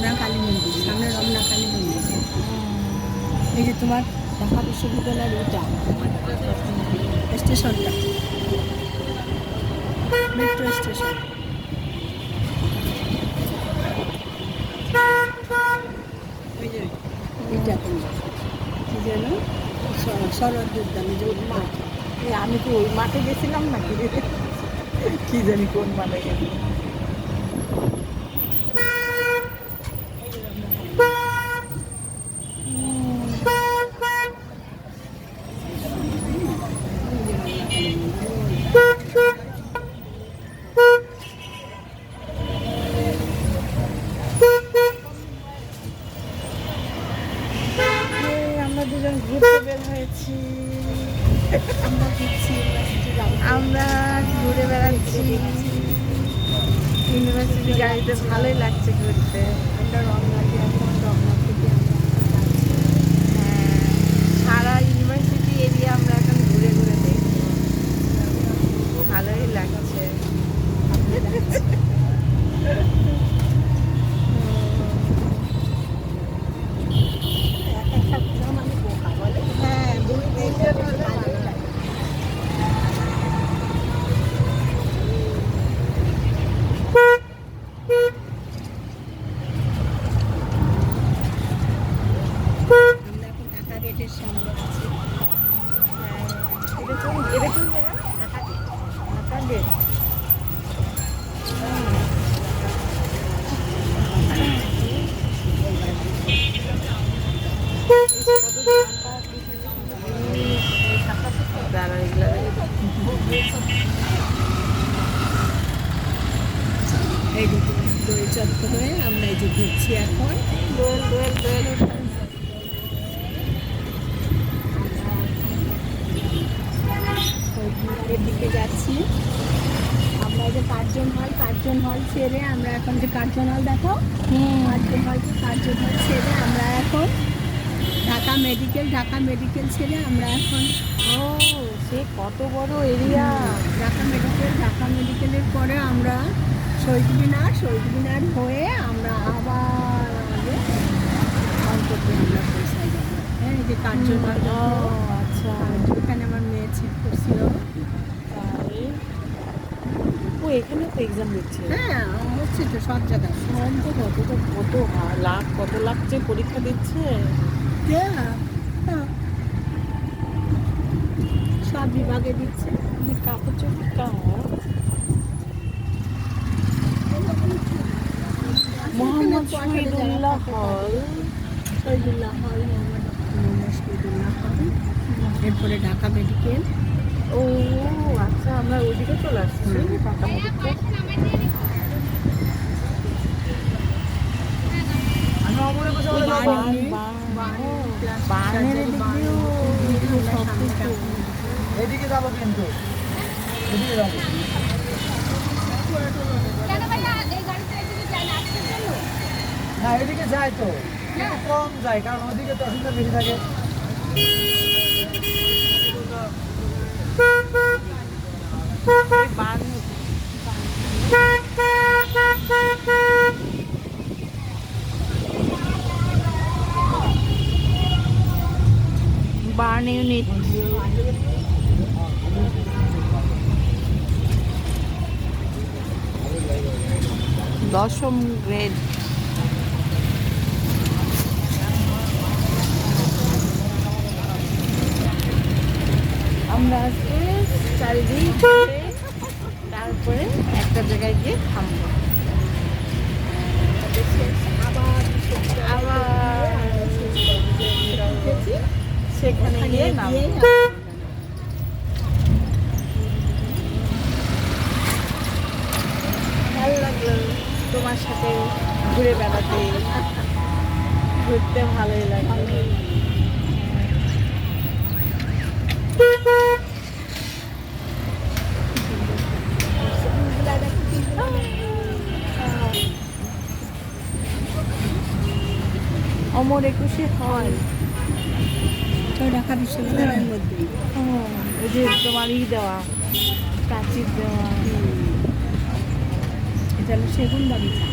রমনা কালী মন্দির, সামনে রমনা কালী মন্দির। এই যে তোমার ঢাকা বিশ্ববিদ্যালয়ের এটা স্টেশনটা, মেট্রো স্টেশন। এটা কি যেন শরৎ উদ্যানে যে মাঠ, আমি কি ওই মাঠে গেছিলাম নাকি? কি জানি কোন মাঠে গেছি। আমরা দুজন ঘুরতে বের হয়েছি। আমরা ঘুরে বেড়াচ্ছি ইউনিভার্সিটি গাড়িতে, ভালোই লাগছে ঘুরতে। আমরা রমনা এখন রমনা থেকে হ্যাঁ, সারা ইউনিভার্সিটি এরিয়া আমরা এখন ঘুরে ঘুরে দেখি, ভালোই লাগছে। হ্যাঁ, দুই তিনজন হলে ভালোই লাগে। আমরা এখন ঢাকা গেটের সামনে আছি। এটা কোন জায়গা? ঢাকা গেট। এই যে দই চত্বরে আমরা এই যে ঘুরছি এখন। এদিকে যাচ্ছি আমরা, যে কার্জন হল ছেড়ে আমরা এখন, যে কার্জন হল দেখো, কার্জন হল ছেড়ে আমরা এখন ঢাকা মেডিকেল ছেড়ে আমরা এখন, ও সে কত বড় এরিয়া! ঢাকা মেডিকেলের পরে আমরা শহীদ মিনার হয়ে আমরা আবার আমাদের অন্তত আমরা পৌঁছাই যাবো। হ্যাঁ, এই যে কার্জন হল, আচ্ছা, ওখানে আমার মেয়ে ছিট করছিল। ও এখানে তো এক্সাম দিচ্ছে। হ্যাঁ, হচ্ছে তো সব জায়গায়। কত লাখ যে পরীক্ষা দিচ্ছে। সব বিভাগে দিচ্ছে। কাপড় মোহাম্মদ শহীদুল্লাহ হল, এরপরে ঢাকা মেডিকেল। ও আচ্ছা, আমরা ওইদিকে চলে আসছি। ঢাকা মেডিকেল। এদিকে যাবো কিন্তু এদিকে যাবো না, এদিকে যায় তো কিন্তু কম যায়, কারণ ওদিকে তো অসুবিধা বেশি থাকে। বার্ন ইউনিট, দশম গ্রেড। আমরা আজকে চারিদিক ঘুরে তারপরে একটা জায়গায় গিয়ে থামবো, আবার সেখানে গিয়ে নামবো। ভালো লাগলো তোমার সাথে ঘুরে বেড়াতে, ঘুরতে ভালোই লাগে। অমর একুশে হল তো ঢাকা বিশ্ববিদ্যালয়ের মধ্যে, ওই যে তোমার দেওয়া প্রাচীর দেওয়া, এটা হলো সেগুন বাগিচা।